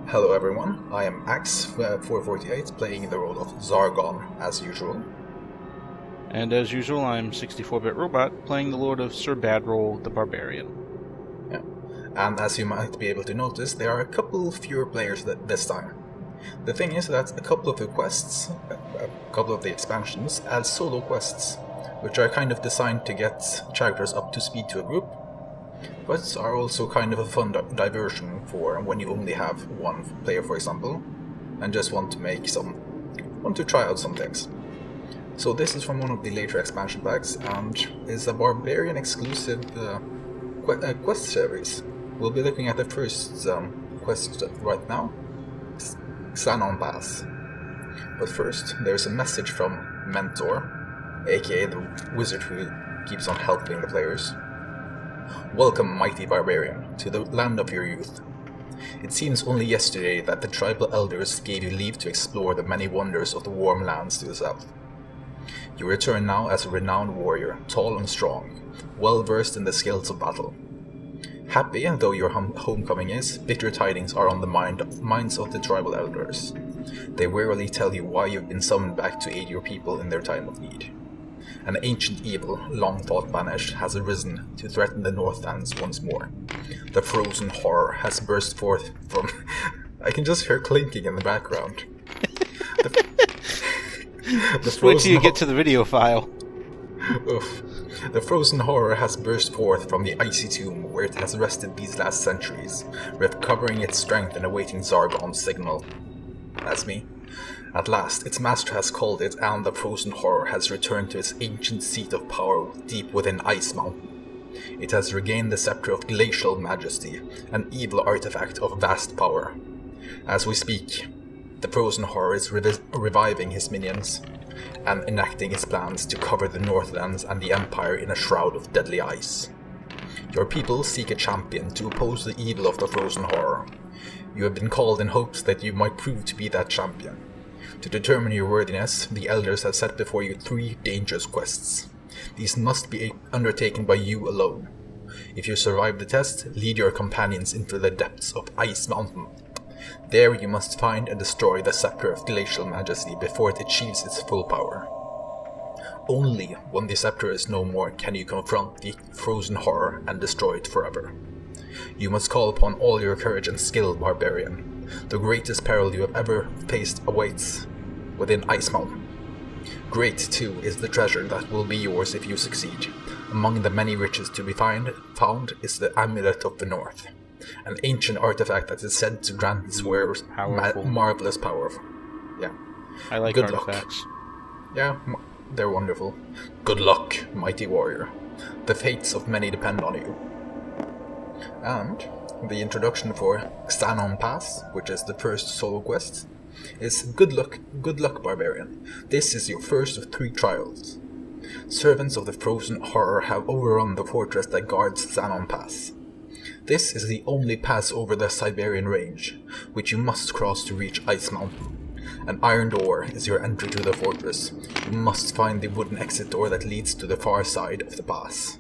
Hello everyone, I am Axe448 playing the role of Zargon as usual. And as usual, I'm 64-bit Robot playing the Lord of Sir Badroll the Barbarian. Yeah. And as you might be able to notice, there are a couple fewer players this time. The thing is that a couple of the quests, a couple of the expansions, add solo quests, which are kind of designed to get characters up to speed to a group, but are also kind of a fun diversion for when you only have one player, for example, and just want to try out some things. So this is from one of the later expansion packs, and is a Barbarian exclusive quest series. We'll be looking at the first quest right now, Xanon Pass. But first, there's a message from Mentor, aka the wizard who keeps on helping the players. Welcome, mighty barbarian, to the land of your youth. It seems only yesterday that the tribal elders gave you leave to explore the many wonders of the warm lands to the south. You return now as a renowned warrior, tall and strong, well versed in the skills of battle. Happy though your homecoming is, bitter tidings are on the minds of the tribal elders. They wearily tell you why you've been summoned back to aid your people in their time of need. An ancient evil, long thought banished, has arisen to threaten the Northlands once more. The frozen horror has burst forth from... I can just hear clinking in the background. Just wait till you get to the video file. Oof. The frozen horror has burst forth from the icy tomb where it has rested these last centuries, recovering its strength and awaiting Zargon's signal. That's me. At last, its master has called it, and the frozen horror has returned to its ancient seat of power deep within Ice Mountain. It has regained the scepter of glacial majesty, an evil artifact of vast power. As we speak, the frozen horror is reviving his minions, and enacting his plans to cover the Northlands and the Empire in a shroud of deadly ice. Your people seek a champion to oppose the evil of the frozen horror. You have been called in hopes that you might prove to be that champion. To determine your worthiness, the elders have set before you 3 dangerous quests. These must be undertaken by you alone. If you survive the test, lead your companions into the depths of Ice Mountain. There you must find and destroy the scepter of glacial majesty before it achieves its full power. Only when the scepter is no more can you confront the frozen horror and destroy it forever. You must call upon all your courage and skill, barbarian. The greatest peril you have ever faced awaits within Ice Mountain. Great, too, is the treasure that will be yours if you succeed. Among the many riches to be found is the Amulet of the North, an ancient artifact that is said to grant its wearers marvelous power. Yeah. I like Good artifacts. Luck. Yeah, they're wonderful. Good luck, mighty warrior. The fates of many depend on you. And the introduction for Xanon Pass, which is the first solo quest, is Good luck, barbarian. This is your first of 3 trials. Servants of the frozen horror have overrun the fortress that guards Xanon Pass. This is the only pass over the Siberian range, which you must cross to reach Ice Mountain. An iron door is your entry to the fortress. You must find the wooden exit door that leads to the far side of the pass.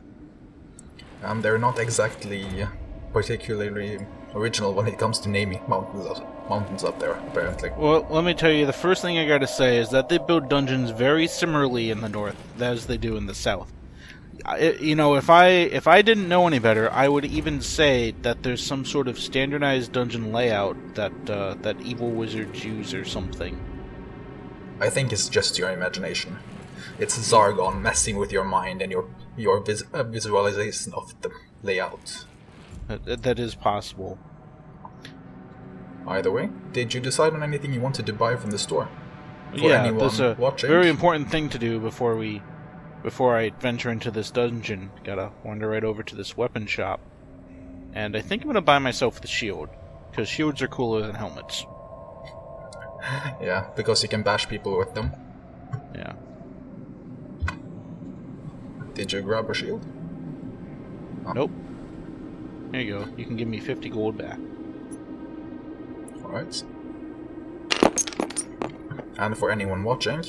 And they're not exactly particularly original when it comes to naming mountains up there, apparently. Well, let me tell you, the first thing I gotta say is that they build dungeons very similarly in the north as they do in the south. If I didn't know any better, I would even say that there's some sort of standardized dungeon layout that evil wizards use or something. I think it's just your imagination. It's Zargon messing with your mind and your visualization of the layout. That is possible. Either way, did you decide on anything you wanted to buy from the store? Yeah, there's a watching? Very important thing to do before I venture into this dungeon. Gotta wander right over to this weapon shop. And I think I'm gonna buy myself the shield, because shields are cooler than helmets. Yeah, because you can bash people with them. Yeah. Did you grab a shield? Oh. Nope. Here you go. You can give me 50 gold back. Alright. And for anyone watching,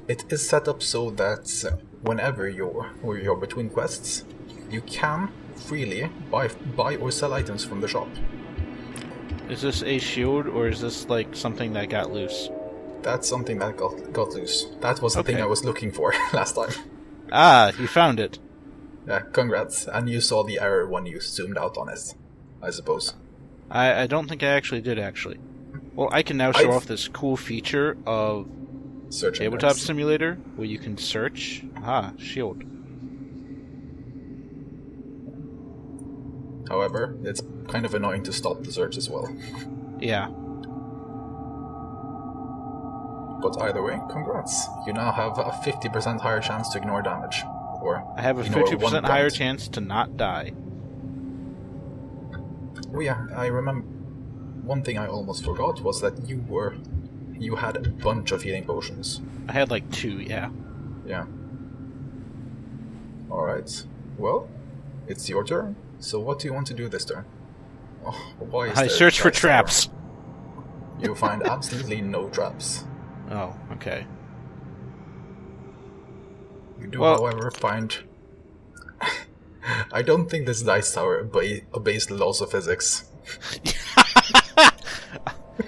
it is set up so that whenever you're between quests, you can freely buy or sell items from the shop. Is this a shield, or is this like something that got loose? That's something that got loose. That was the thing I was looking for last time. Ah, you found it. Yeah, congrats. And you saw the error when you zoomed out on it, I suppose. I don't think I actually did, actually. Well, I can now show off this cool feature of Tabletop Simulator, where you can search. Ah, shield. However, it's kind of annoying to stop the search as well. Yeah. But either way, congrats. You now have a 50% higher chance to ignore damage. Or I have a 50% higher chance to not die. Oh yeah, I remember one thing I almost forgot was that you had a bunch of healing potions. I had like 2, yeah. Yeah. Alright. Well, it's your turn. So what do you want to do this turn? Oh, why is I search for traps. You find absolutely no traps. Oh, okay. You do, however, find... I don't think this dice tower obeys the laws of physics.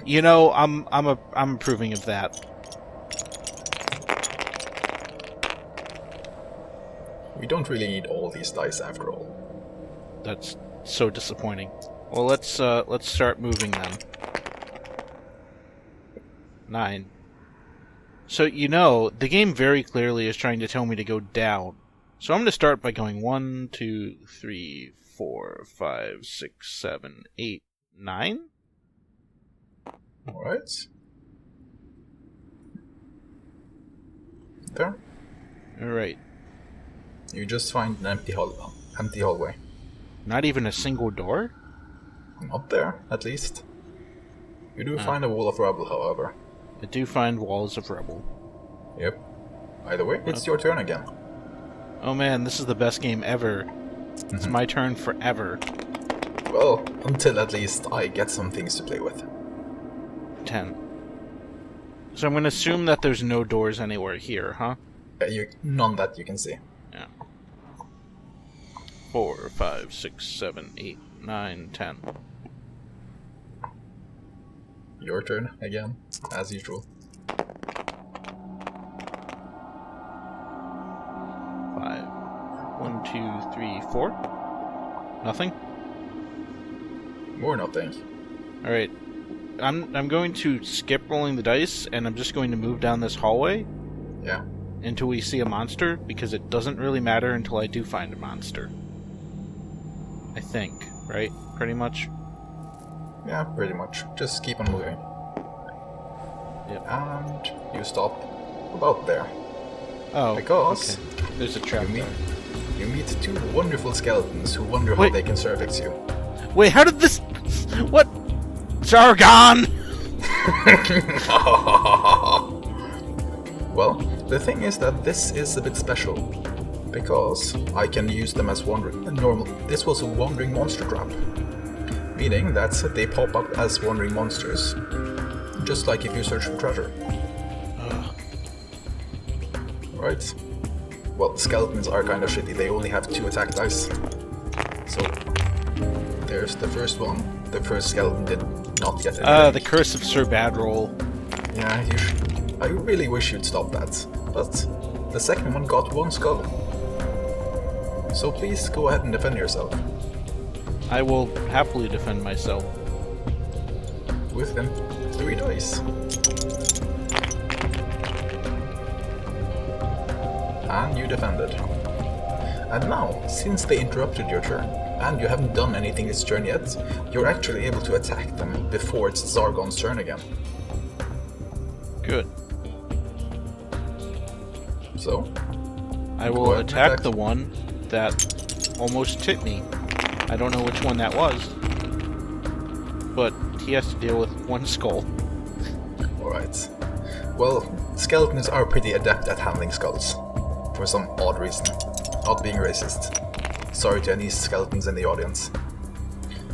You know, I'm approving of that. We don't really need all these dice after all. That's so disappointing. Well, let's start moving them. 9. So, you know, the game very clearly is trying to tell me to go down. So I'm going to start by going 1, 2, 3, 4, 5, 6, 7, 8, 9? Alright. There. Alright. You just find an empty hallway. Not even a single door? Not there, at least. You do find a wall of rubble, however. I do find walls of rubble. Yep. Either way, it's your turn again. Oh man, this is the best game ever. It's my turn forever. Well, until at least I get some things to play with. 10. So I'm going to assume that there's no doors anywhere here, huh? None that you can see. Yeah. 4, 5, 6, 7, 8, 9, 10. Your turn again, as usual. 5. 1, 2, 3, 4. Nothing? More nothing. Alright. I'm going to skip rolling the dice, and I'm just going to move down this hallway. Yeah. Until we see a monster, because it doesn't really matter until I do find a monster. I think, right? Pretty much? Yeah, pretty much. Just keep on moving. Yep. And you stop about there. Oh, because okay. There's a trap there. You meet 2 wonderful skeletons who wonder how they can cervix you. Wait, how did this... What? Jargon! Well, the thing is that this is a bit special. Because I can use them as this was a wandering monster trap. Meaning that they pop up as wandering monsters. Just like if you search for treasure. Right. Well, skeletons are kind of shitty. They only have 2 attack dice. So, there's the first one. The first skeleton did not get anything. The curse of Sir Badroll. Yeah, I really wish you'd stop that. But the second one got 1 skull. So please go ahead and defend yourself. I will happily defend myself. With them 3 dice. And you defended. And now, since they interrupted your turn, and you haven't done anything this turn yet, you're actually able to attack them before it's Zargon's turn again. Good. So? I will attack the one that almost hit me. I don't know which one that was. But he has to deal with 1 skull. Alright. Well, skeletons are pretty adept at handling skulls. For some odd reason. Not being racist. Sorry to any skeletons in the audience.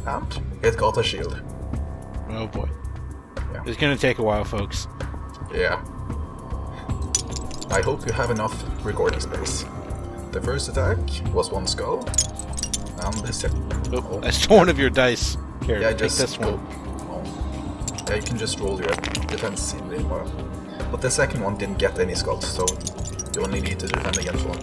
And it got a shield. Oh boy. Yeah. It's gonna take a while, folks. Yeah. I hope you have enough recording space. The first attack was 1 skull. And the second... Oh, I stole one of your dice. Here, yeah, take this one. Oh Yeah, you can just roll your defense in the meanwhile. But the second one didn't get any skulls, so you only need to defend against one.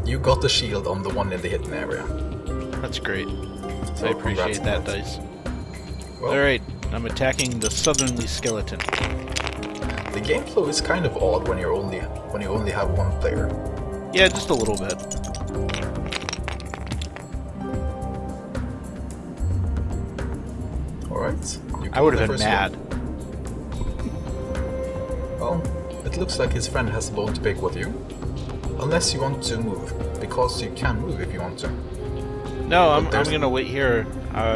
You got the shield on the one in the hidden area. That's great. So I appreciate that, dice. Well, Alright, I'm attacking the southerly skeleton. the game flow is kind of odd when you only have one player. Yeah, just a little bit. Alright. I would have been mad. Well, it looks like his friend has a bone to pick with you. Unless you want to move, because you can move if you want to. No, I'm gonna wait here,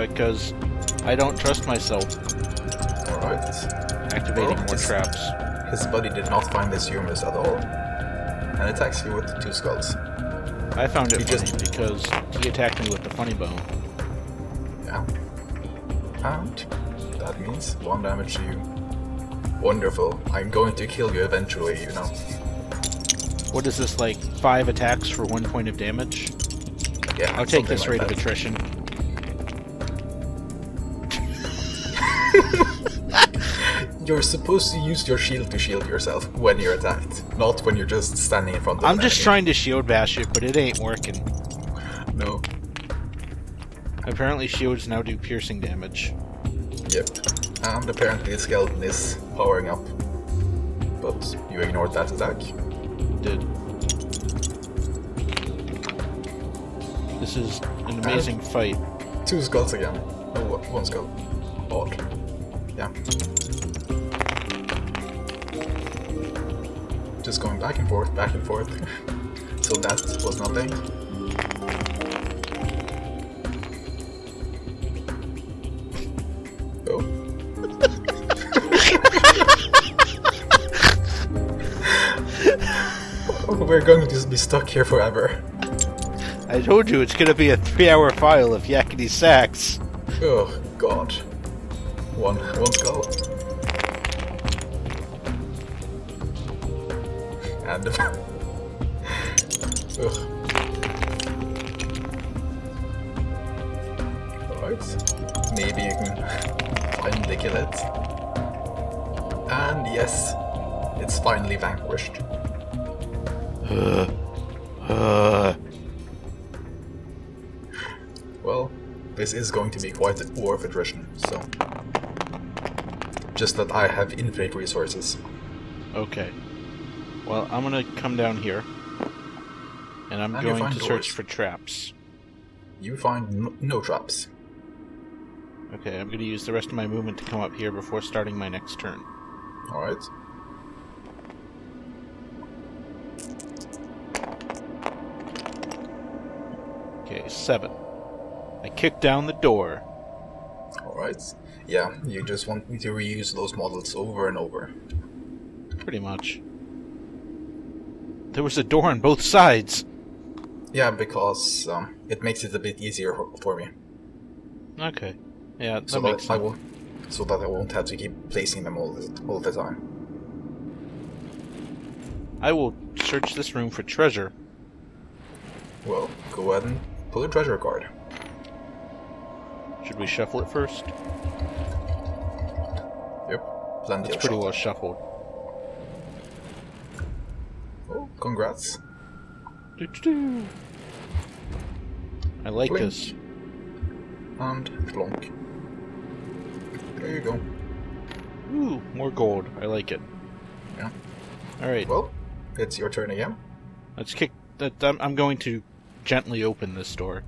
because I don't trust myself. Alright. Activating more traps. His buddy did not find this humorous at all, and attacks you with 2 skulls. I found it funny because he attacked me with the funny bone. Yeah. And that means 1 damage to you. Wonderful. I'm going to kill you eventually, you know. What is this, like 5 attacks for 1 point of damage? Yeah, I'll take this rate of attrition. You're supposed to use your shield to shield yourself when you're attacked, not when you're just standing in front of I'm just trying to shield bash it, but it ain't working. No. Apparently shields now do piercing damage. Yep. And apparently the skeleton is powering up. But you ignored that attack. Did. This is an amazing fight. 2 skulls again. Oh, 1 skull. Odd. Yeah. Just going back and forth, back and forth. So that was nothing. Oh. We're going to just be stuck here forever. I told you it's gonna be a 3-hour file of yakety sax. Oh god. One skull. And ugh. Alright. Maybe you can finally kill it. And yes, it's finally vanquished. Well, this is going to be quite a war of attrition, so... Just that I have infinite resources. Okay. Well, I'm gonna come down here. And I'm going to search for traps. You find no traps. Okay, I'm gonna use the rest of my movement to come up here before starting my next turn. Alright. Okay, 7. I kick down the door. Alright. Yeah, you just want me to reuse those models over and over. Pretty much. There was a door on both sides. Yeah, because it makes it a bit easier for me. Okay. Yeah, that So makes that sense. so that I won't have to keep placing them all the time. I will search this room for treasure. Well, go ahead and pull a treasure card. Should we shuffle it first? Yep, plenty It's of pretty shuffle. well shuffled. Oh, congrats. Doo-doo-doo. I like Blink. this. And plonk. There you go. Ooh, more gold. I like it. Yeah. Alright, Well, it's your turn again. let's kick... I'm going to gently open this door.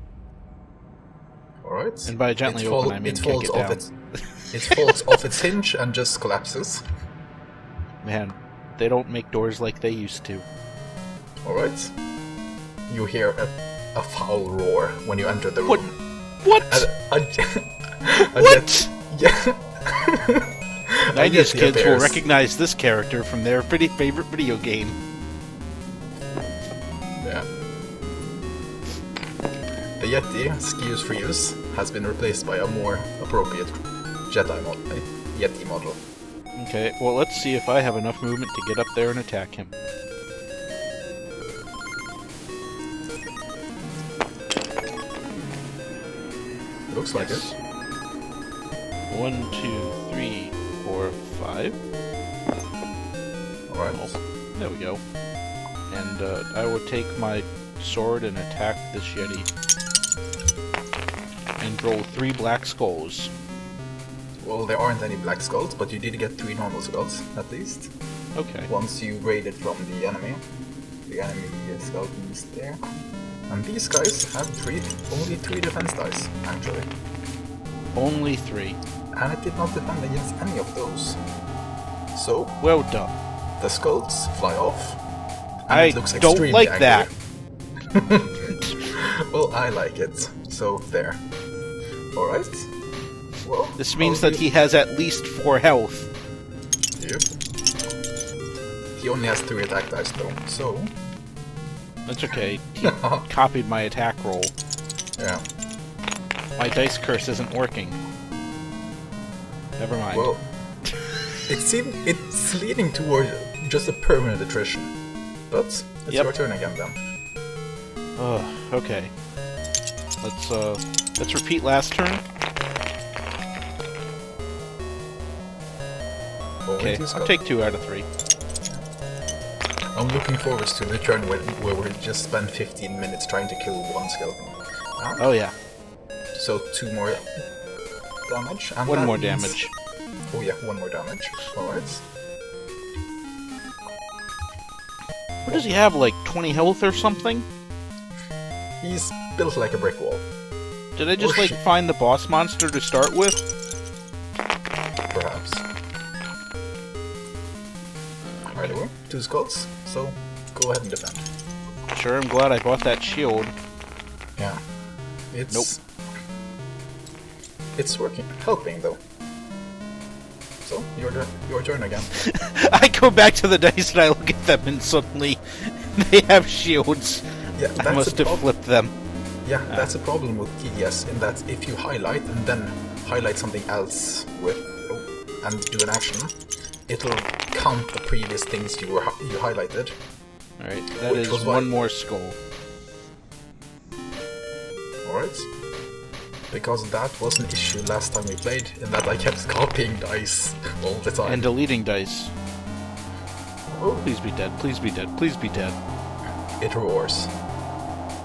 Alright. And by gently open, I mean kick it down. It falls off its hinge and just collapses. Man, they don't make doors like they used to. Alright. You hear a foul roar when you enter the room. What? What? Yeah. 90s kids will appears. recognize this character from their pretty favorite video game. Yeah. The Yeti, Skew's for use, has been replaced by a more appropriate Yeti model. Okay, well let's see if I have enough movement to get up there and attack him. Looks like Yes. it. 1, 2, 3, 4, 5. Alright. Oh, there we go. And I will take my sword and attack this Yeti. And roll 3 black skulls. Well, there aren't any black skulls, but you did get 3 normal skulls, at least. Okay. Once you raided from the enemy. The enemy skeletons there. And these guys have only 3 defense dice, actually. Only 3. And it did not defend against any of those. So, Well done. the skulls fly off. And I it looks don't extremely like angry. that. Well, I like it. So, there. Alright. Well, This means that he has at least 4 health. Yep. He only has 3 attack dice, though, so... That's okay. He copied my attack roll. Yeah. My dice curse isn't working. Never mind. Well, it's leading toward just a permanent attrition. But it's your turn again, then. Okay. Let's repeat last turn. Okay, I'll take 2 out of 3. I'm looking forward to the turn where we just spend 15 minutes trying to kill 1 skeleton. Oh yeah. So 2 more damage. And 1 more means... damage. Oh yeah, 1 more damage. Alright. What does he have, like 20 health or something? He's built like a brick wall. Did I just, like, find the boss monster to start with? Perhaps. Right away, 2 skulls, so go ahead and defend. Sure, I'm glad I bought that shield. Yeah. It's... Nope. It's working. Helping, though. So, your turn again. I go back to the dice and I look at them and suddenly they have shields. Yeah, I must have flipped them. Yeah, that's a problem with TDS, in that if you highlight and then highlight something else and do an action, it'll count the previous things you highlighted. Alright, that is 1 more skull. Alright. Because that was an issue last time we played, in that I kept copying dice all the time. And deleting dice. Oh. Please be dead, please be dead, please be dead. It roars.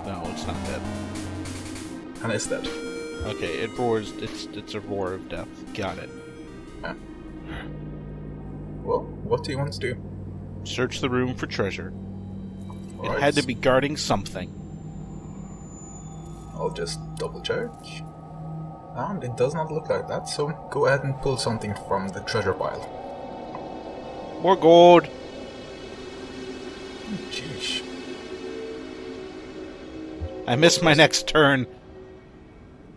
No, it's not dead. And it's dead. Okay, it roars, it's a roar of death. Got it. Yeah. Well, what do you want to do? Search the room for treasure. Alright. It had to be guarding something. I'll just double check. And it does not look like that, so go ahead and pull something from the treasure pile. More gold! Sheesh. I missed my next turn.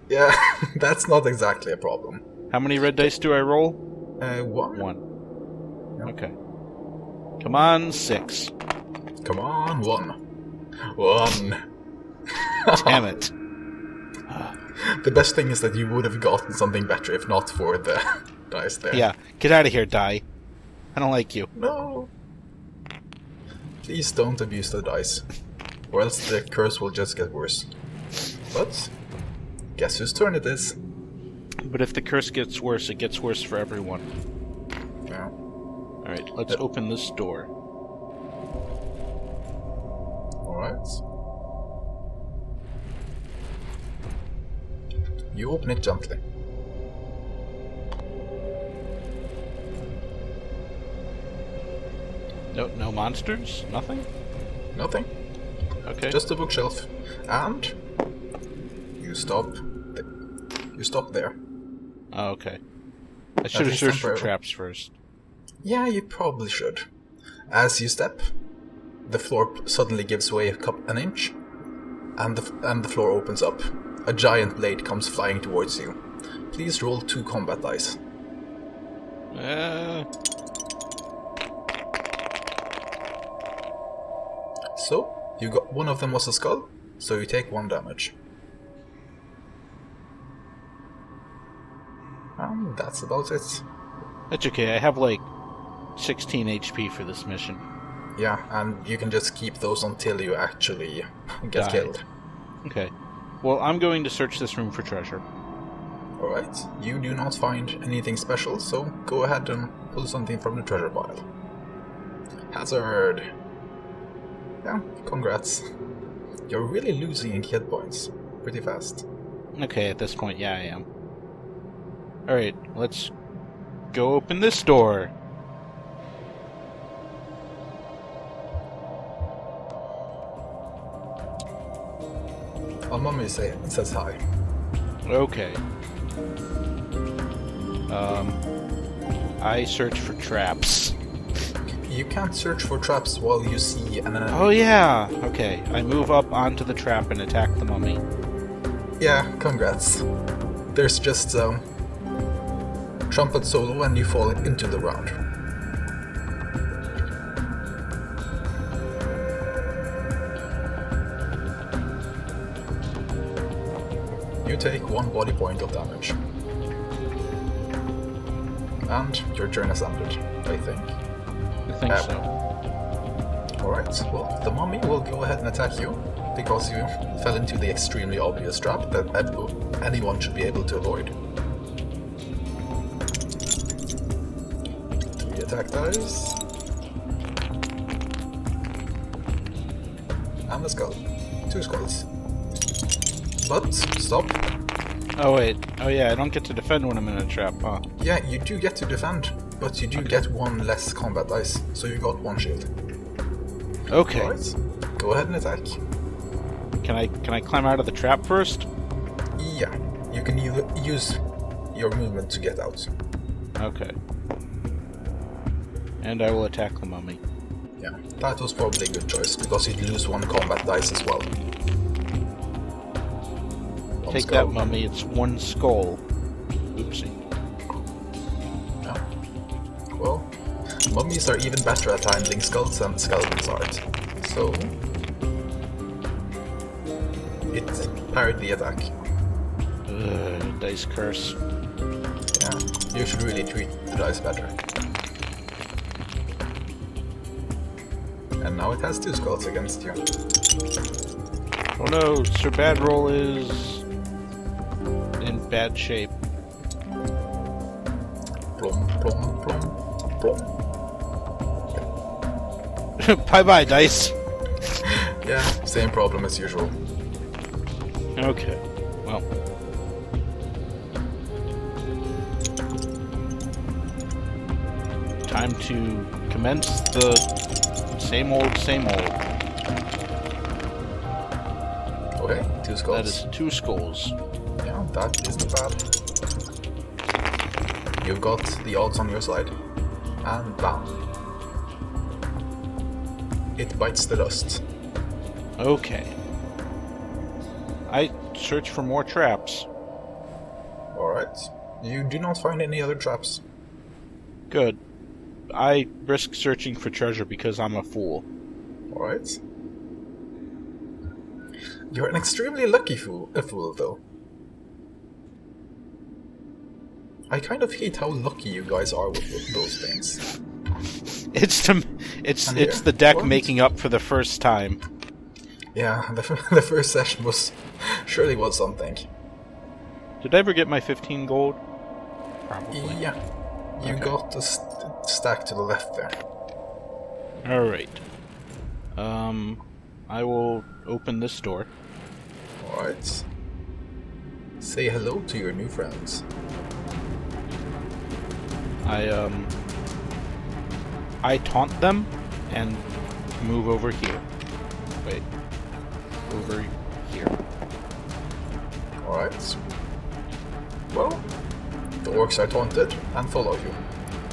Yeah, that's not exactly a problem. How many red dice do I roll? 1. 1. Yeah. Okay. Come on, 6. Come on, 1. 1. Damn it. The best thing is that you would have gotten something better if not for the dice there. Yeah, get out of here, die. I don't like you. No. Please don't abuse the dice, or else the curse will just get worse. But, guess whose turn it is? But if the curse gets worse, it gets worse for everyone. Yeah. Alright, let's open this door. Alright. You open it gently. No monsters? Nothing? Nothing. Okay. Just a bookshelf. And you stop. You stop there. Oh, okay. I should have searched for traps first. Yeah, you probably should. As you step, the floor suddenly gives way an inch, and the floor opens up. A giant blade comes flying towards you. Please roll 2 combat dice. So, you got one of them was a skull, so you take 1 damage. And that's about it. That's okay, I have like 16 HP for this mission. Yeah, and you can just keep those until you actually get killed. Okay. Well, I'm going to search this room for treasure. Alright, you do not find anything special, so go ahead and pull something from the treasure pile. Hazard! Yeah, congrats. You're really losing hit points pretty fast. Okay, at this point, yeah, I am. Alright, let's go open this door. A mummy says hi. Okay. I search for traps. You can't search for traps while you see an enemy. Oh yeah! Okay, I move up onto the trap and attack the mummy. Yeah, congrats. There's just trumpet solo and you fall into the ground. You take 1 body point of damage. And your turn has ended, I think. I think so. Alright, well, the mummy will go ahead and attack you, because you fell into the extremely obvious trap that anyone should be able to avoid. 3 attack dice. And a skull. 2 skulls. But, stop. Oh wait, oh yeah, I don't get to defend when I'm in a trap, huh? Yeah, you do get to defend, but you do get 1 less combat dice, so you got 1 shield. Okay. Alright, go ahead and attack. Can I climb out of the trap first? Yeah, you can use your movement to get out. Okay. And I will attack the mummy. Yeah, that was probably a good choice, because you'd lose 1 combat dice as well. Take that, mummy, it's 1 skull. Oopsie. Yeah. Well, mummies are even better at handling skulls than skeletons are. So... it parried the attack. Dice curse. Yeah, you should really treat the dice better. And now it has 2 skulls against you. Oh no, Sir Badroll is... in bad shape. Plum, plum, plum, plum. Bye-bye, dice. Yeah, same problem as usual. Okay, well. Time to commence the same old, same old. Okay, 2 skulls. That is 2 skulls. Yeah, that isn't bad. You've got the odds on your side. And bam. It bites the dust. Okay. I search for more traps. Alright. You do not find any other traps. Good. I risk searching for treasure because I'm a fool. Alright. You're an extremely lucky fool, though. I kind of hate how lucky you guys are with those things. It's the deck making up for the first time. Yeah, the first session surely was something. Did I ever get my 15 gold? Probably. Yeah, you got the stack to the left there. Alright. I will open this door. Alright. Say hello to your new friends. I taunt them and move over here. Wait. Over here. Alright. Well, the orcs are taunted and follow you.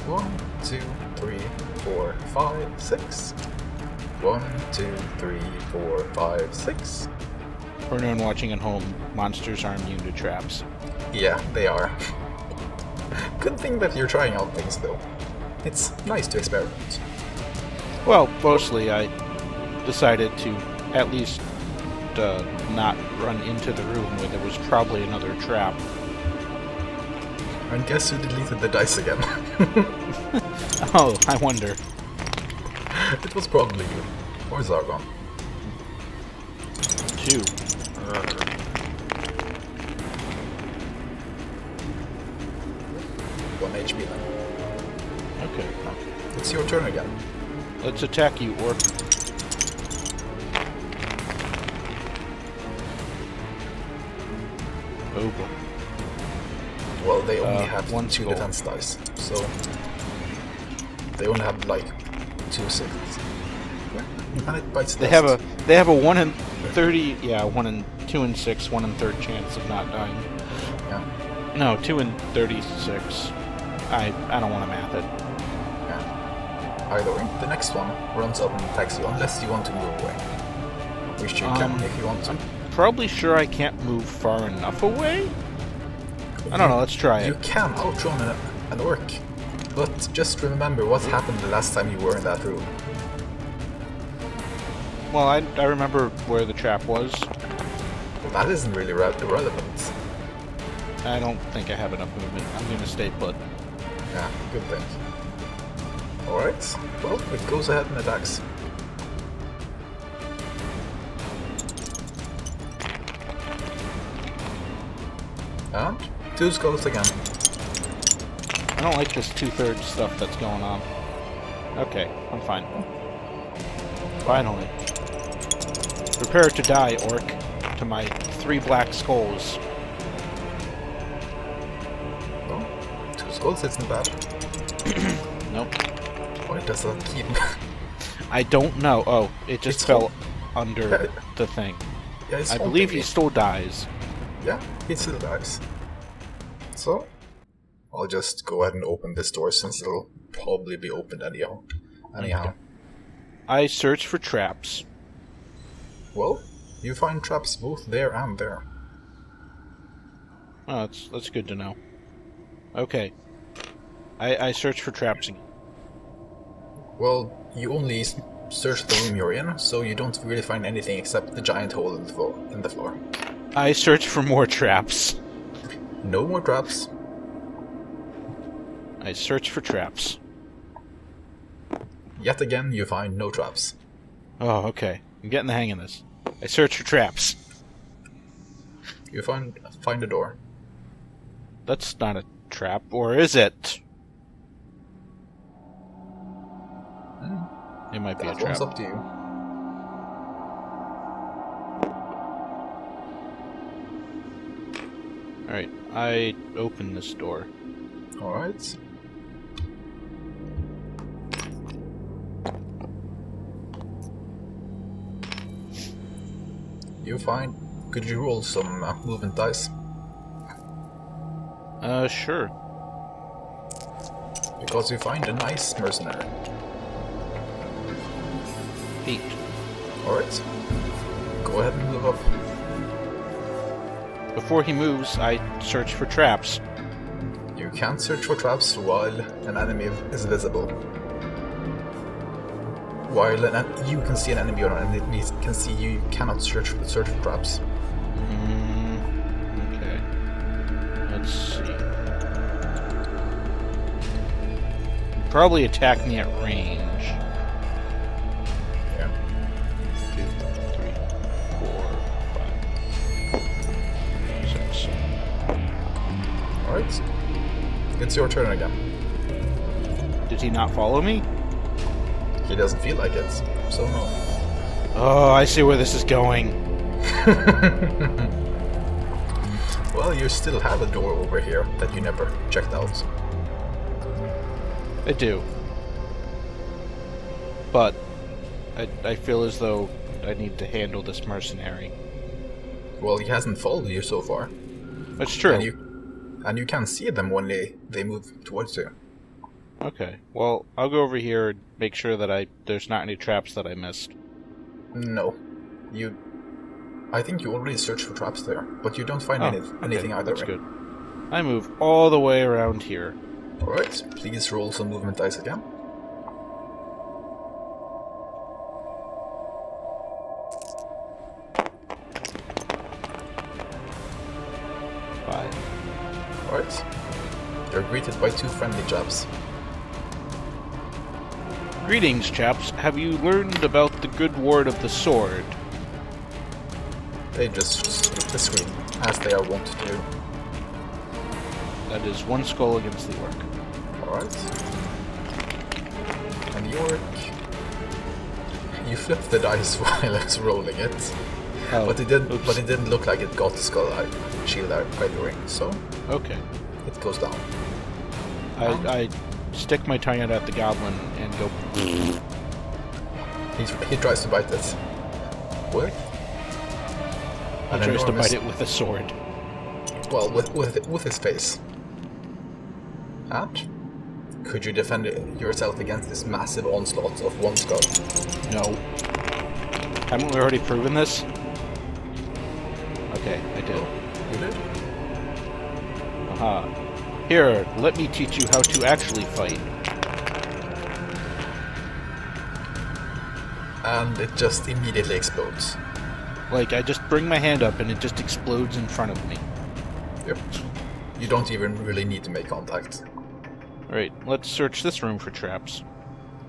1, 2, 3, 4, 5, 6. 1, 2, 3, 4, 5, 6. For anyone watching at home, monsters are immune to traps. Yeah, they are. Good thing that you're trying out things, though. It's nice to experiment. Well, mostly I decided to at least not run into the room where there was probably another trap. And guess who deleted the dice again? Oh, I wonder. It was probably you. Or Zargon. 2. 1 HP then. Okay. It's your turn again. Let's attack you, orc. Oh boy. Well, they only have one 2 skull. defense dice, so they only have like 2 sixes. And it bites They have a 1 in 30, yeah, 1 in 2 and 6, 1 in 3rd chance of not dying. Yeah. No, 2 in 36. I don't want to math it. Yeah. Either way, the next one runs up and attacks you unless you want to move away. Which you can if you want to. I'm probably sure I can't move far enough away. I don't know. Let's try You it. can outrun an orc, but just remember what happened the last time you were in that room. Well, I remember where the trap was. Well, that isn't really irrelevant. I don't think I have enough movement. I'm gonna stay put. Yeah, good thing. Alright, well, it goes ahead and attacks. And 2 skulls again. I don't like this 2/3 stuff that's going on. Okay, I'm fine. Finally. Prepare to die, orc. To my 3 black skulls. Well, 2 skulls isn't bad. Nope. Why does that keep... I don't know. Oh, it just It's fell under the thing. Yeah, it's I believe haunting he still dies. me. Yeah, he still dies. So, I'll just go ahead and open this door since it'll probably be opened anyhow. Okay. I search for traps. Well, you find traps both there and there. Oh, that's good to know. Okay. I search for traps again. Well, you only search the room you're in, so you don't really find anything except the giant hole in the floor. I search for more traps. No more traps. I search for traps. Yet again, you find no traps. Oh, okay. I'm getting the hang of this. I search for traps. You find a door. That's not a trap, or is it? It might be a That trap. one's up to you. Alright, I open this door. Alright. You find... Could you roll some movement dice? Sure. Because you find a nice mercenary. 8. Alright. Go ahead and move up. Before he moves, I search for traps. You can't search for traps while an enemy is visible. While you can see an enemy or an enemy can see you, you cannot search for traps. Okay. Let's see. He'd probably attack me at range. Yeah. 2, 3, 4, 5, 6. Alright. It's your turn again. Did he not follow me? He doesn't feel like it, so no. Oh, I see where this is going. Well, you still have a door over here that you never checked out. I do. But I feel as though I need to handle this mercenary. Well, he hasn't followed you so far. That's true. And you can see them when they move towards you. Okay. Well, I'll go over here and make sure that there's not any traps that I missed. No. I think you already searched for traps there, but you don't find anything either That's way. good. I move all the way around here. Alright, please roll some movement dice again. Alright. You're greeted by 2 friendly chaps. Greetings, chaps. Have you learned about the good ward of the sword? They just skip the screen, as they are wont to do. That is one skull against the orc. Alright. And the orc... You flipped the dice while I was rolling it. Oh, but it didn't look like it got the skull shield either, so... Okay. It goes down. I stick my tongue out at the goblin and go... He tries to bite it. What? He tries to bite it with a sword. Well, with his face. And? Could you defend yourself against this massive onslaught of one skull? No. Haven't we already proven this? Okay, I did. You did? Aha. Here, let me teach you how to actually fight. And it just immediately explodes. Like, I just bring my hand up and it just explodes in front of me. Yep. You don't even really need to make contact. Alright, let's search this room for traps.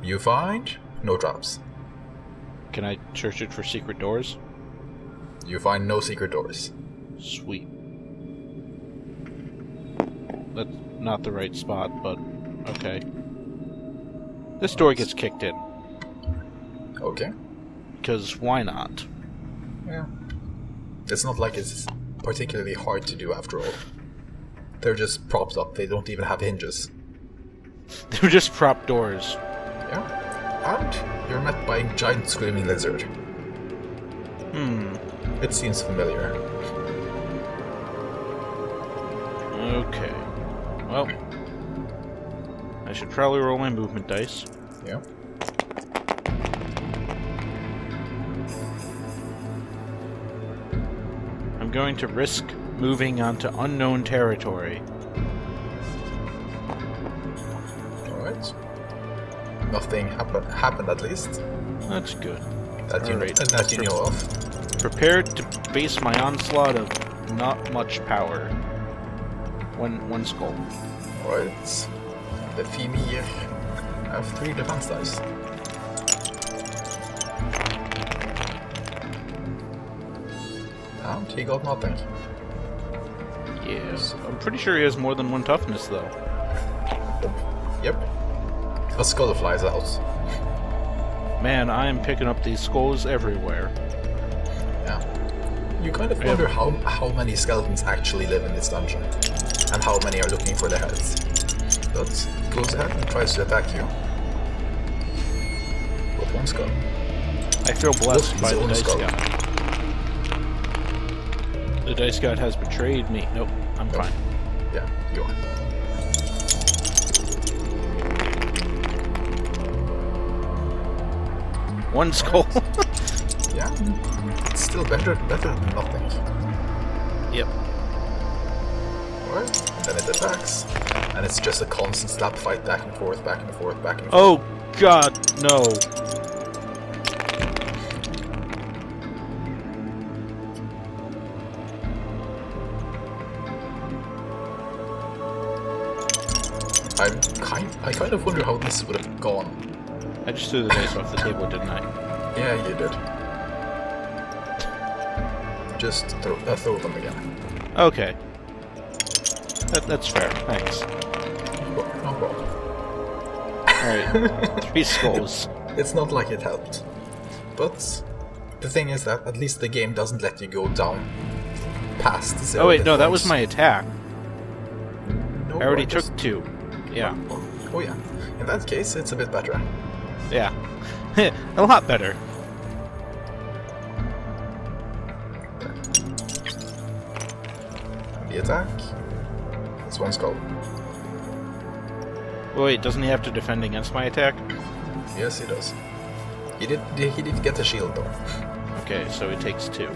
You find no traps. Can I search it for secret doors? You find no secret doors. Sweet. That's not the right spot, but okay. This door gets kicked in. Okay. Because why not? Yeah. It's not like it's particularly hard to do after all. They're just propped up, they don't even have hinges. They're just prop doors. Yeah. And you're met by a giant screaming lizard. It seems familiar. Okay. Well, I should probably roll my movement dice. Yeah. I'm going to risk moving onto unknown territory. Alright. Nothing happened at least. That's good. That you know of. Prepared to face my onslaught of not much power. One skull. Alright. The Fimir have 3 defense dice. And he got nothing. Yes. I'm pretty sure he has more than 1 toughness, though. Yep. A skull flies out. Man, I am picking up these skulls everywhere. Yeah. You kind of wonder how many skeletons actually live in this dungeon. And how many are looking for their heads. But goes ahead and tries to attack you. With 1 skull. I feel blessed by the dice skull. god. The dice god has betrayed me. Nope, I'm fine. Yeah, you are. One skull. Yeah. It's still better than nothing. Yep. Alright, and then it attacks. And it's just a constant slap fight back and forth, back and forth, back and forth. Oh god, no. I kind of wonder how this would have gone. I just threw the dice off the table, didn't I? Yeah, you did. Just throw them again. Okay. That's fair, thanks. No problem. Alright, 3 skulls. It's not like it helped. But the thing is that at least the game doesn't let you go down past 0. Oh wait, no, that was my attack. No, I already took 2. Yeah. Oh yeah. In that case, it's a bit better. Yeah. A lot better. And the attack. It's 1 skull. Wait, doesn't he have to defend against my attack? Yes, he does. He did get a shield though. Okay, so he takes 2.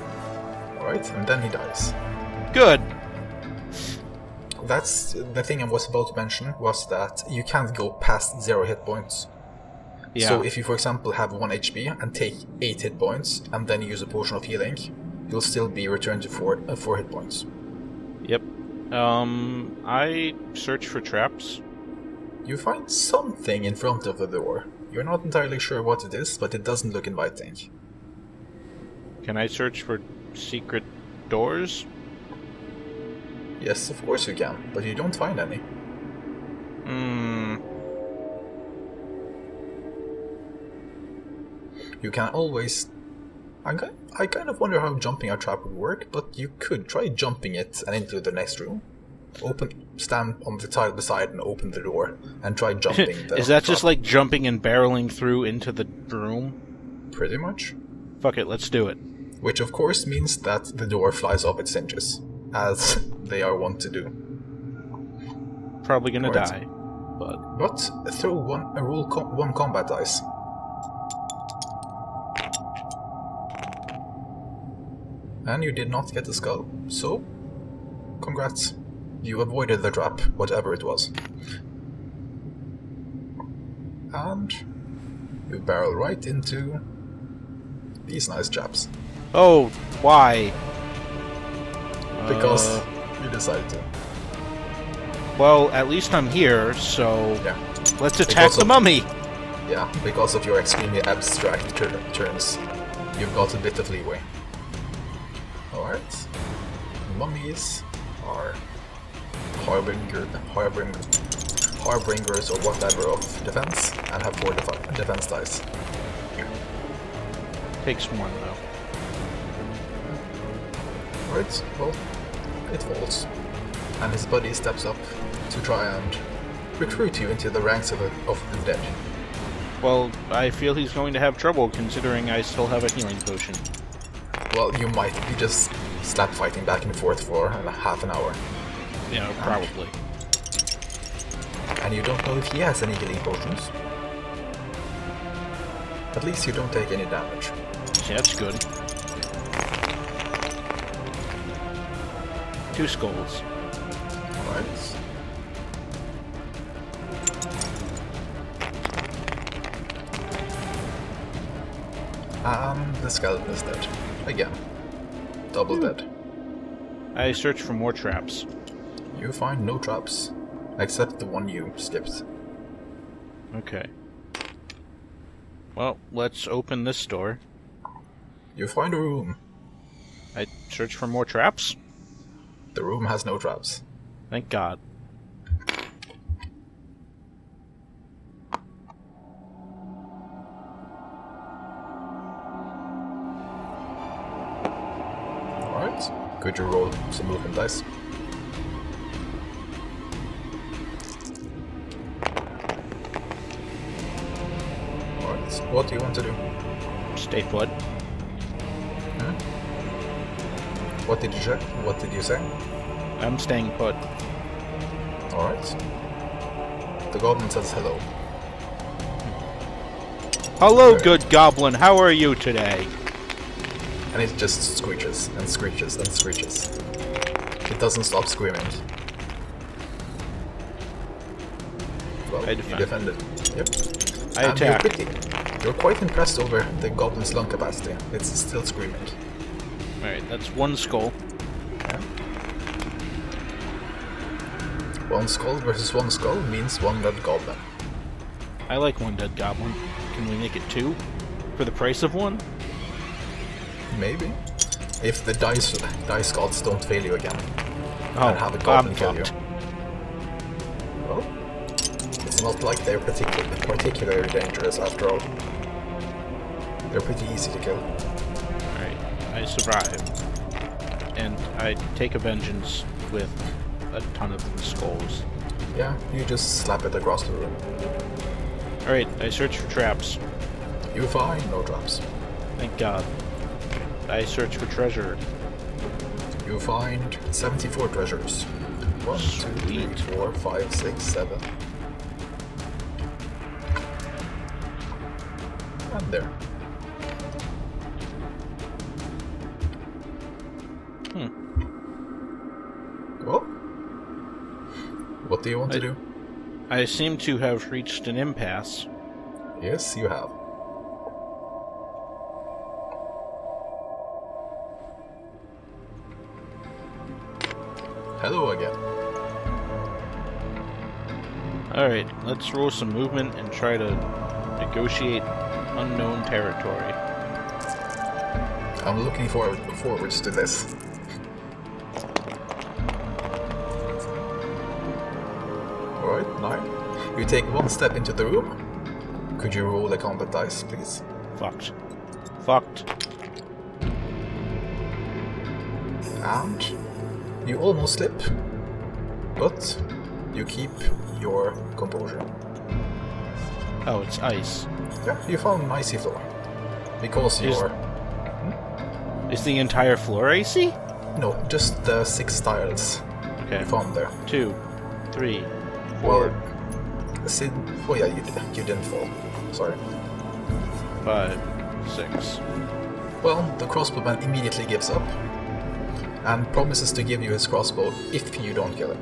Alright, and then he dies. Good! That's the thing I was about to mention, was that you can't go past 0 hit points. Yeah. So if you, for example, have 1 HP and take 8 hit points, and then use a potion of healing, you'll still be returned to 4 hit points. Yep. I search for traps. You find something in front of the door. You're not entirely sure what it is, but it doesn't look inviting. Can I search for secret doors? Yes, of course you can, but you don't find any. You can always... I kind of wonder how jumping a trap would work, but you could try jumping it and into the next room. Stand on the tile beside and open the door, and try jumping the Is that trap. just like jumping and barreling through into the room? Pretty much. Fuck it, let's do it. Which of course means that the door flies off its hinges, as they are wont to do. Probably gonna Right. die, but... But throw one combat dice. And you did not get a skull, so congrats. You avoided the trap, whatever it was. And you barrel right into these nice chaps. Oh, why? Because you decided to. Well, at least I'm here, so Yeah. let's attack Because the of- mummy! Yeah, because of your extremely abstract turns, you've got a bit of leeway. Alright. Mummies are harbingers or whatever of defense, and have 4 defense dice. Takes one, though. Alright, well, it falls. And his buddy steps up to try and recruit you into the ranks of the dead. Well, I feel he's going to have trouble, considering I still have a healing potion. Well, you might be just slap fighting back and forth for half an hour. Yeah, probably. And you don't know if he has any healing potions. At least you don't take any damage. Yeah, that's good. 2 skulls. Alright. The skeleton is dead. Again. Double dead. I search for more traps. You find no traps, except the one you skipped. Okay. Well, let's open this door. You find a room. I search for more traps? The room has no traps. Thank God. Alright. Could you roll some movement dice? Alright. What do you want to do? Stay put. What did you check? What did you say? I'm staying put. Alright. The goblin says hello. Hello, Okay. good goblin. How are you today? And it just screeches and screeches and screeches. It doesn't stop screaming. Well, I you defend. defended. Yep. I And attack. You're quite impressed over the goblin's lung capacity. It's still screaming. Alright, that's 1 skull. Yeah. 1 skull versus 1 skull means 1 dead goblin. I like 1 dead goblin. Can we make it 2? For the price of 1? Maybe. If the dice gods don't fail you again. Oh, And have a goblin I'm kill you. fucked. Well, it's not like they're particularly dangerous after all. They're pretty easy to kill. Alright, I survive. And I take a vengeance with a ton of skulls. Yeah, you just slap it across the room. Alright, I search for traps. You find no traps. Thank God. I search for treasure. You find 74 treasures. 1, 2, 3, Sweet. 4, 5, 6, 7. And there. Well, what do you want to do? I seem to have reached an impasse. Yes, you have. Hello again. Alright, let's roll some movement and try to negotiate unknown territory. I'm looking forwards to this. Alright, 9. You take one step into the room. Could you roll a combat dice, please? Fucked. Fucked. And you almost slip, but you keep your composure. Oh, it's ice. Yeah, you found an icy floor. Because you're... Is the entire floor icy? No, just the 6 tiles Okay. you found there. 2, 3, 4, Well, oh yeah, you didn't fall. Sorry. 5, 6. Well, the crossbowman immediately gives up and promises to give you his crossbow if you don't kill him.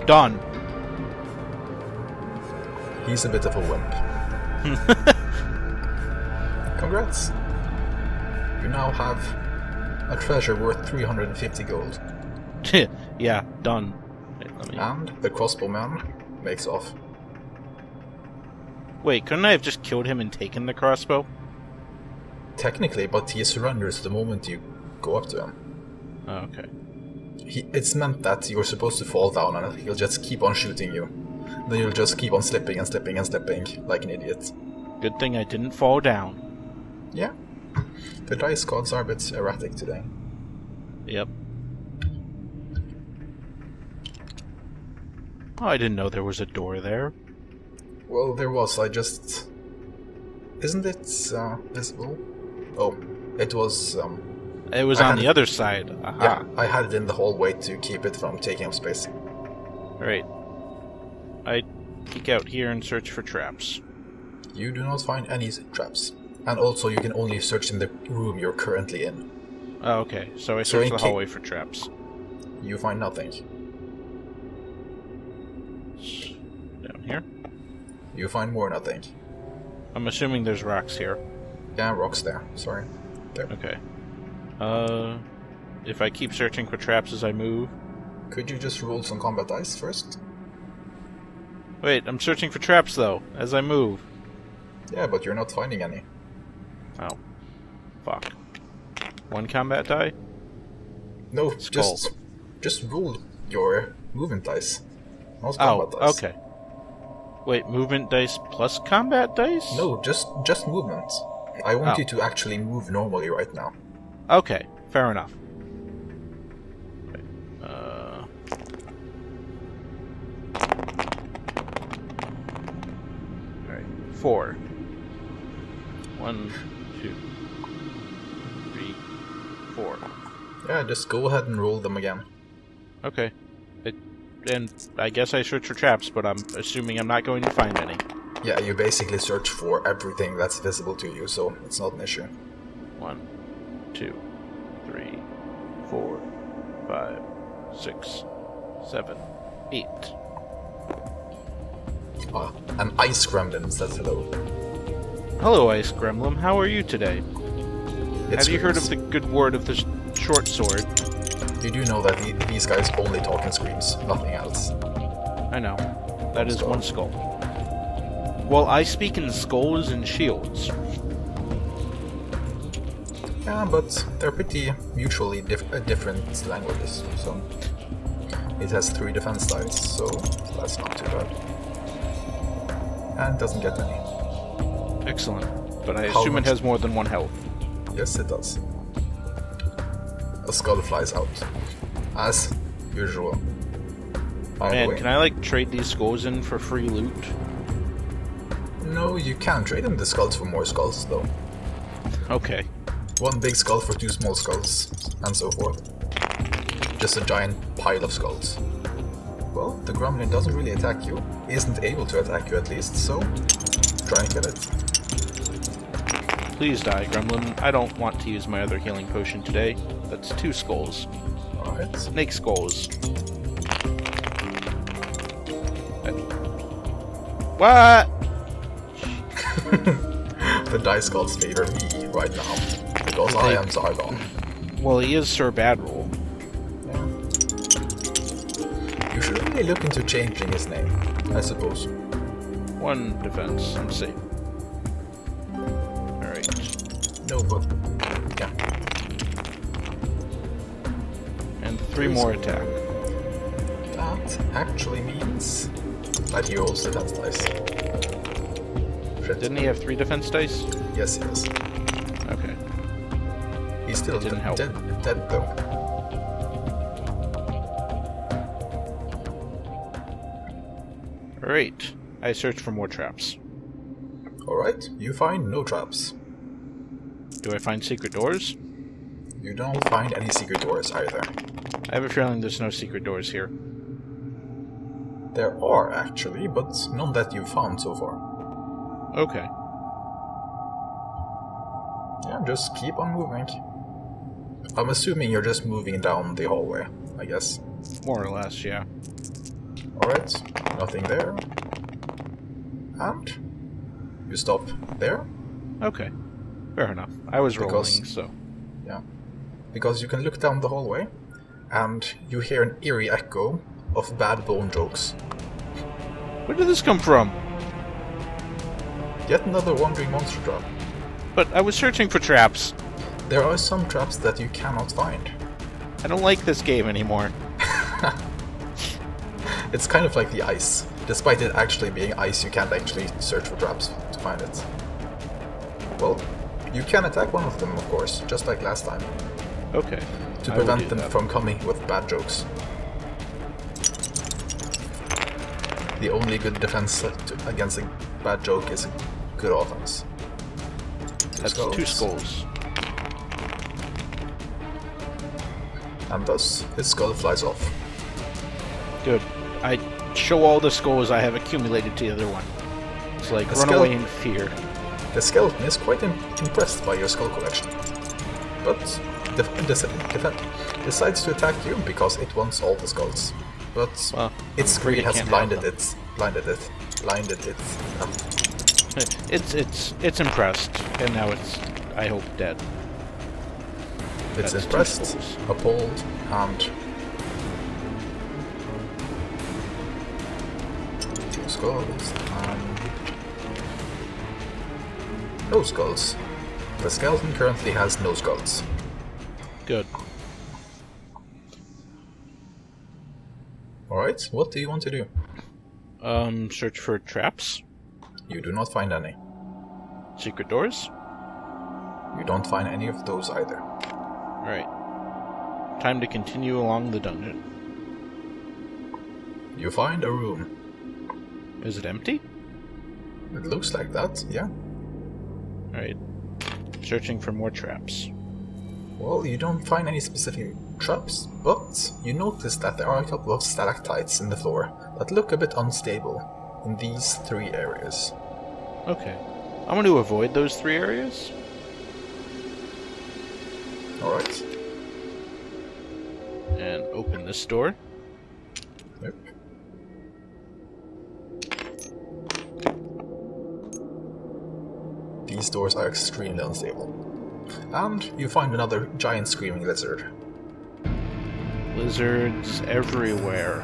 Done. He's a bit of a wimp. Congrats. You now have a treasure worth 350 gold. Yeah, done. Wait, let me... And the crossbowman makes off. Wait, couldn't I have just killed him and taken the crossbow? Technically, but he surrenders the moment you go up to him. Oh, okay. It's meant that you're supposed to fall down and he'll just keep on shooting you. Then you'll just keep on slipping and slipping and slipping like an idiot. Good thing I didn't fall down. Yeah. The dice gods are a bit erratic today. Yep. Oh, I didn't know there was a door there. Well, there was, I just... Isn't it visible? Oh, it was... It was on the other side. Aha. Yeah, I had it in the hallway to keep it from taking up space. Alright. I peek out here and search for traps. You do not find any traps. And also, you can only search in the room you're currently in. Oh, okay. So I search the hallway for traps. You find nothing. Down here? You find more nothing. I'm assuming there's rocks here. Yeah, rocks there. Sorry. There. Okay. If I keep searching for traps as I move... Could you just roll some combat dice first? Wait, I'm searching for traps, though, as I move. Yeah, but you're not finding any. Oh. Fuck. 1 combat die? No, Skull. just roll your movement dice. Not combat dice. Okay. Wait, movement dice plus combat dice? No, just movement. I want you to actually move normally right now. Okay, fair enough. Alright, 4. 1, 2, 3, 4. Yeah, just go ahead and roll them again. Okay. And I guess I search for traps, but I'm assuming I'm not going to find any. Yeah, you basically search for everything that's visible to you, so it's not an issue. 1, 2, 3, 4, 5, 6, 7, 8. An ice gremlin says hello. Hello, Ice Gremlin. How are you today? It's Have you heard of the good word of the short sword? You do know that these guys only talk in screams, nothing else. I know. That is one skull. Well, I speak in skulls and shields. Yeah, but they're pretty mutually different languages, so... It has 3 defense dice, so that's not too bad. And doesn't get any. Excellent. But I assume it has more than 1 health. Yes, it does. A skull flies out. As usual. Man, can I, like, trade these skulls in for free loot? No, you can't trade in the skulls for more skulls, though. Okay. 1 big skull for 2 small skulls, and so forth. Just a giant pile of skulls. Well, the gremlin doesn't really attack you. Isn't able to attack you at least, so try and kill it. Please die, Gremlin. I don't want to use my other healing potion today. That's 2 skulls. Alright. Snake skulls. What? The dice gods favor me right now, because I am Zargon. Well, he is Sir Badroll. Yeah. You should really look into changing his name, I suppose. 1 defense. I'm safe. Alright. No, but... yeah. And 3 more attack. that actually means that he rolls defense dice. Shit. Didn't he have 3 defense dice? Yes, he does. Okay. He's still Didn't help. dead though. Alright. I search for more traps. Alright, you find no traps. Do I find secret doors? You don't find any secret doors either. I have a feeling there's no secret doors here. There are actually, but none that you've found so far. Okay. Yeah, just keep on moving. I'm assuming you're just moving down the hallway, I guess. More or less, yeah. Alright, nothing there. And you stop there. Okay. Fair enough. I was rolling, Because- so... Yeah. Because you can look down the hallway, and you hear an eerie echo of bad bone jokes. Where did this come from? Yet another wandering monster trap. But I was searching for traps. There are some traps that you cannot find. I don't like this game anymore. It's kind of like the ice. Despite it actually being ice, you can't actually search for traps to find it. Well, you can attack one of them, of course, just like last time, Okay. to I will prevent do them that. from coming with bad jokes. The only good defense against a bad joke is a good offense. That's 2 skulls. And thus, his skull flies off. Good. I show all the skulls I have accumulated to the other one. It's like, The run skull- away in fear. The skeleton is quite impressed by your skull collection, but decides to attack you because it wants all the skulls. But Well, its I'm afraid greed it has can't blinded have it. Blinded it. It's impressed, and now it's, I hope, dead. It's That's 2 impressed, skulls. appalled, and 2 skulls and no skulls. The skeleton currently has no skulls. Good. Alright, what do you want to do? Search for traps? You do not find any. Secret doors? You don't find any of those either. Alright. Time to continue along the dungeon. You find a room. Is it empty? It looks like that, yeah. Alright. Searching for more traps. Well, you don't find any specific traps, but you notice that there are a couple of stalactites in the floor that look a bit unstable in these 3 areas. Okay. I'm going to avoid those 3 areas. Alright. And open this door. Yep. These doors are extremely unstable. And you find another giant screaming lizard. Lizards everywhere.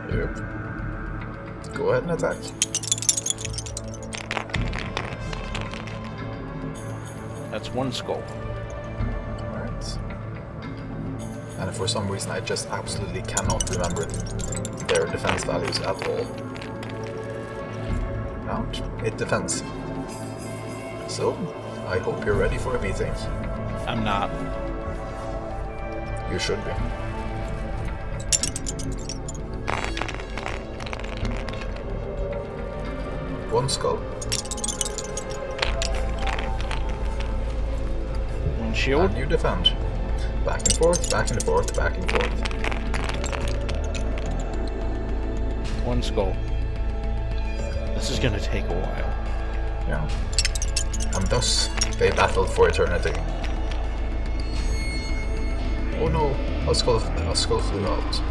Yep. Go ahead and attack. That's 1 skull. Alright. And for some reason I just absolutely cannot remember their defense values at all. And it defends. So, I hope you're ready for a beating. I'm not. You should be. One skull. 1 shield. And you defend. Back and forth, back and forth, back and forth. 1 skull. This is gonna take a while. Yeah. And thus, they battled for eternity. Oh no, a skull flew out.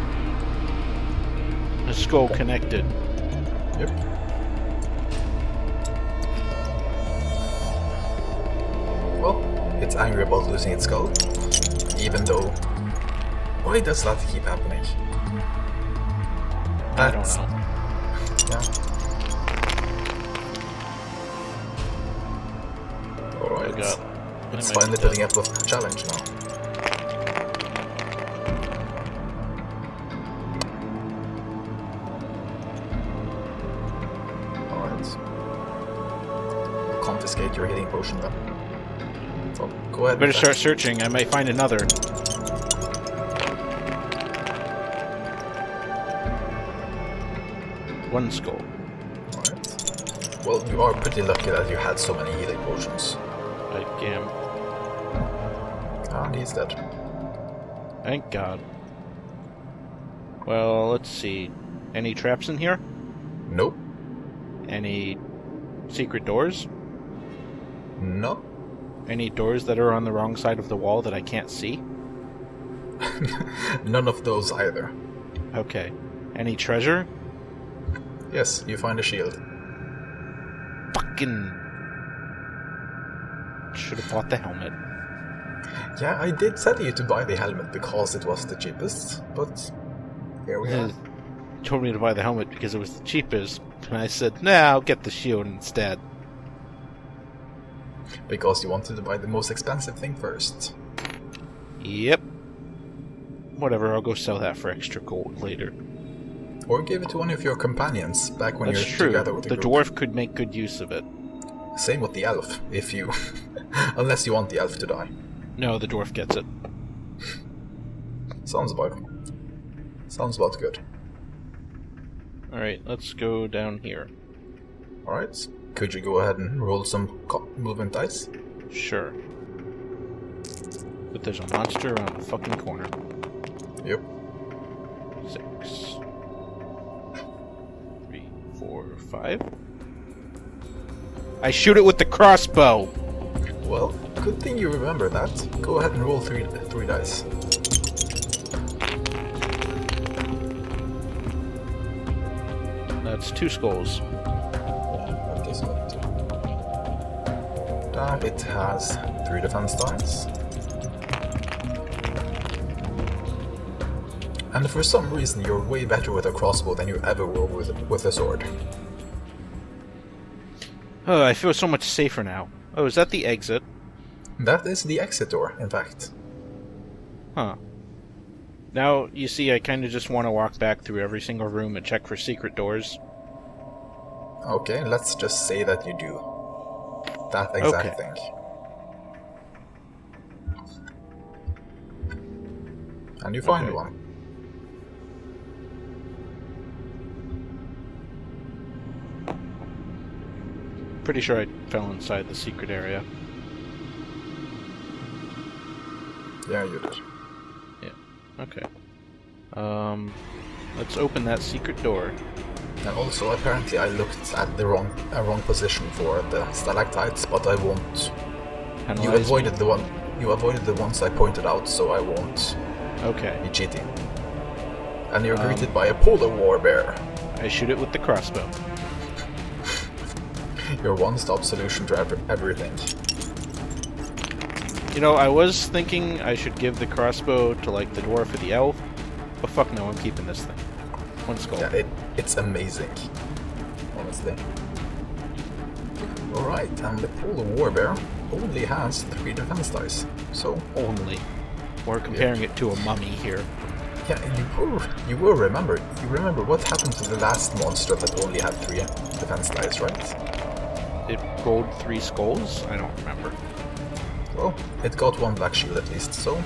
The skull connected. Yep. Well, it's angry about losing its skull. Even though... Why does that keep happening? I don't know. Yeah. Alright. I got- It's I might finally be building up a challenge now. Alright. I'll confiscate your healing potion then. So, go ahead. Better start searching, I might find another. One skull. Alright. Well, you are pretty lucky that you had so many healing potions. I am. And he's dead. Thank God. Well, let's see. Any traps in here? Nope. Any secret doors? No. Any doors that are on the wrong side of the wall that I can't see? None of those either. Okay. Any treasure? Yes, you find a shield. Fucking... Should have bought the helmet. Yeah, I did tell you to buy the helmet because it was the cheapest, but here we are. You told me to buy the helmet because it was the cheapest, and I said, nah, I'll get the shield instead. Because you wanted to buy the most expensive thing first. Yep. Whatever, I'll go sell that for extra gold later. Or give it to one of your companions back when That's you're true. together with The the group. dwarf could make good use of it. Same with the elf, if you... unless you want the elf to die. No, the dwarf gets it. Sounds about good. Alright, let's go down here. Alright. Could you go ahead and roll some movement dice? Sure. But there's a monster around the fucking corner. Yep. 6. 3, 4, 5. I shoot it with the crossbow! Well, good thing you remember that. Go ahead and roll three dice. That's 2 skulls. That does not do. It has 3 defense dice. And for some reason you're way better with a crossbow than you ever were with a sword. Oh, I feel so much safer now. Oh, is that the exit? That is the exit door, in fact. Huh. Now, you see, I kind of just want to walk back through every single room and check for secret doors. Okay, let's just say that you do. That exact thing. And you find one. Pretty sure I fell inside the secret area. Yeah, you did. Yeah. Okay. Let's open that secret door. And also, apparently, I looked at the wrong position for the stalactites, but I won't. You avoided the one. You avoided the ones I pointed out, so I won't. Okay. Be cheating. And you're greeted by a polar war bear. I shoot it with the crossbow. Your one-stop solution to everything. You know, I was thinking I should give the crossbow to, like, the dwarf or the elf, but fuck no, I'm keeping this thing. 1 skull. Yeah, it's amazing. Honestly. Alright, and the polar war bear only has 3 defense dice, so... Only. We're comparing it to a mummy here. Yeah, you will remember. You remember what happened to the last monster that only had 3 defense dice, right? It rolled 3 skulls? I don't remember. Well, it got 1 black shield at least, so...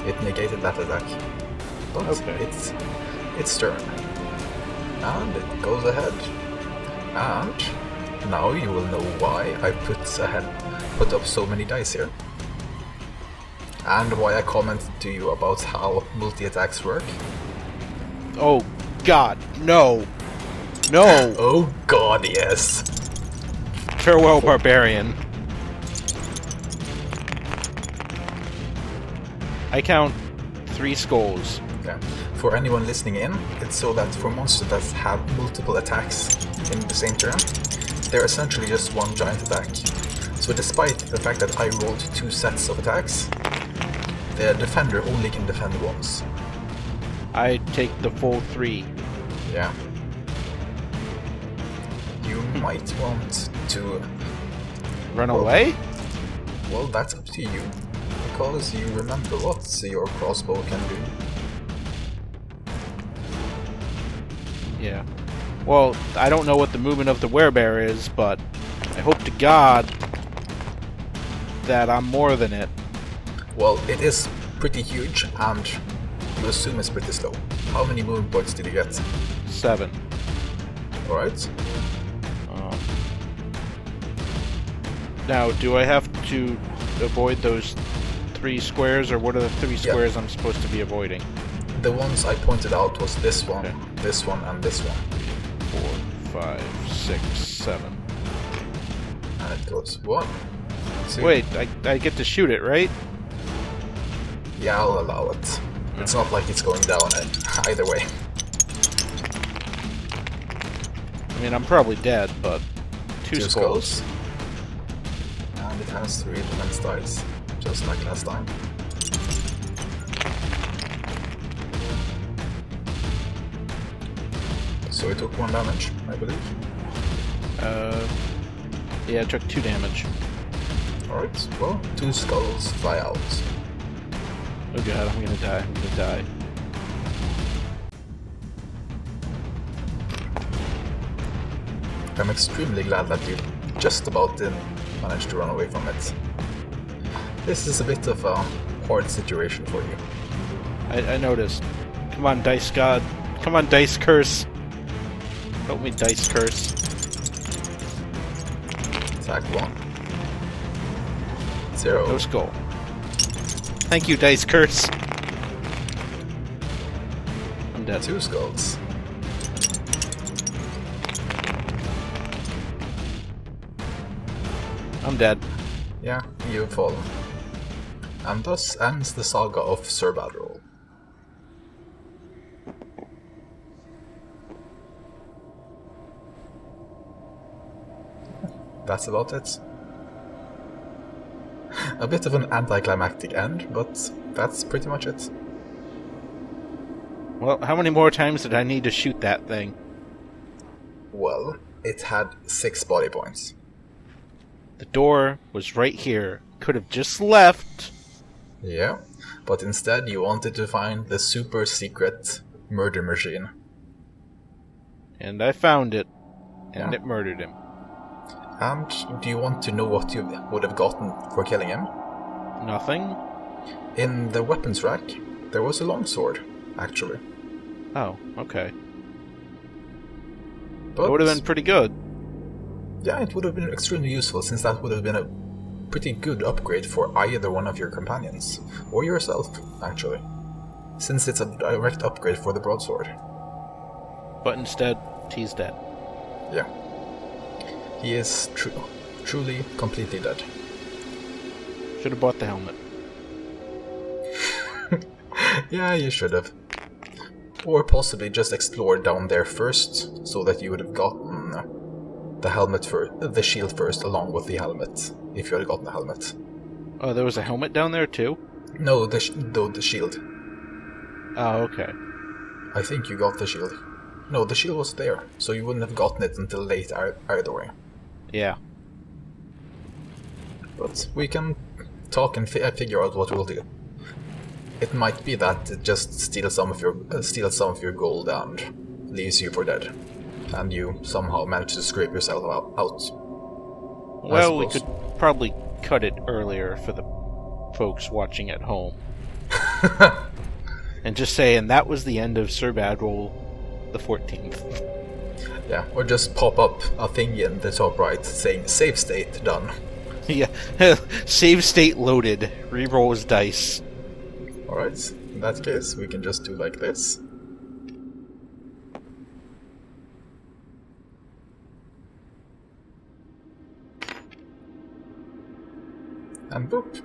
It negated that attack. But it's turn. And it goes ahead. And now you will know why I put up so many dice here. And why I commented to you about how multi-attacks work. Oh god, no! No! Oh god, yes! Farewell, barbarian. I count 3 skulls. Yeah. For anyone listening in, it's so that for monsters that have multiple attacks in the same turn, they're essentially just one giant attack. So despite the fact that I rolled 2 sets of attacks, the defender only can defend once. I take the full 3. Yeah. You might want to... Run away? Well, that's up to you. Because you remember what your crossbow can do. Yeah. Well, I don't know what the movement of the werebear is, but I hope to God that I'm more than it. Well, it is pretty huge, and you assume it's pretty slow. How many movement points did you get? 7. Alright. Now, do I have to avoid those 3 squares, or what are the 3 squares I'm supposed to be avoiding? The ones I pointed out was this one, Okay. this one, and this one. 4, 5, 6, 7. And it goes 1, 2... Wait, I get to shoot it, right? Yeah, I'll allow it. It's not like it's going down either way. I mean, I'm probably dead, but 2 skulls. And it has 3 defense dice, just like last time. So it took 1 damage, I believe. Yeah, it took 2 damage. Alright, well, 2 skulls fly out. Oh god, I'm gonna die. I'm extremely glad that you just about didn't manage to run away from it. This is a bit of a hard situation for you. I noticed. Come on, Dice God. Come on, Dice Curse. Help me, Dice Curse. Attack 1. 0. No skull. Thank you, Dice Curse. I'm dead. 2 skulls. I'm dead. Yeah, you've fallen. And thus ends the saga of Sir Badroll. That's about it. A bit of an anticlimactic end, but that's pretty much it. Well, how many more times did I need to shoot that thing? Well, it had 6 body points. The door was right here. Could have just left. Yeah, but instead you wanted to find the super secret murder machine. And I found it. And Yeah. it murdered him. And do you want to know what you would have gotten for killing him? Nothing? In the weapons rack, there was a longsword, actually. Oh, okay. But That would have been pretty good. yeah, it would have been extremely useful, since that would have been a pretty good upgrade for either one of your companions. Or yourself, actually. Since it's a direct upgrade for the broadsword. But instead, he's dead. Yeah. He is truly, completely dead. Should have bought the helmet. Yeah, you should have. Or possibly just explored down there first, so that you would have gotten the helmet the shield first, along with the helmet, if you had gotten the helmet. Oh, there was a helmet down there too? No, the shield. Oh, okay. I think you got the shield. No, the shield was there, so you wouldn't have gotten it until late either way. Yeah. But we can talk and figure out what we'll do. It might be that it just steals some of your gold and leaves you for dead, and you somehow manage to scrape yourself out. Well, we could probably cut it earlier for the folks watching at home. And just say, and that was the end of Sir Badroll the 14th. Yeah, or just pop up a thingy in the top right saying save state done. Yeah. Save state loaded. Reroll his dice. Alright, in that case we can just do like this. And boop.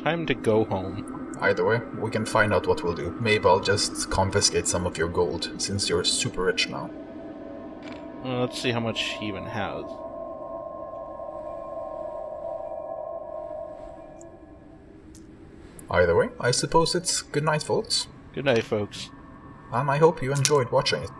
Time to go home. Either way, we can find out what we'll do. Maybe I'll just confiscate some of your gold, since you're super rich now. Well, let's see how much he even has. Either way, I suppose it's good night, folks. Good night, folks. And I hope you enjoyed watching it.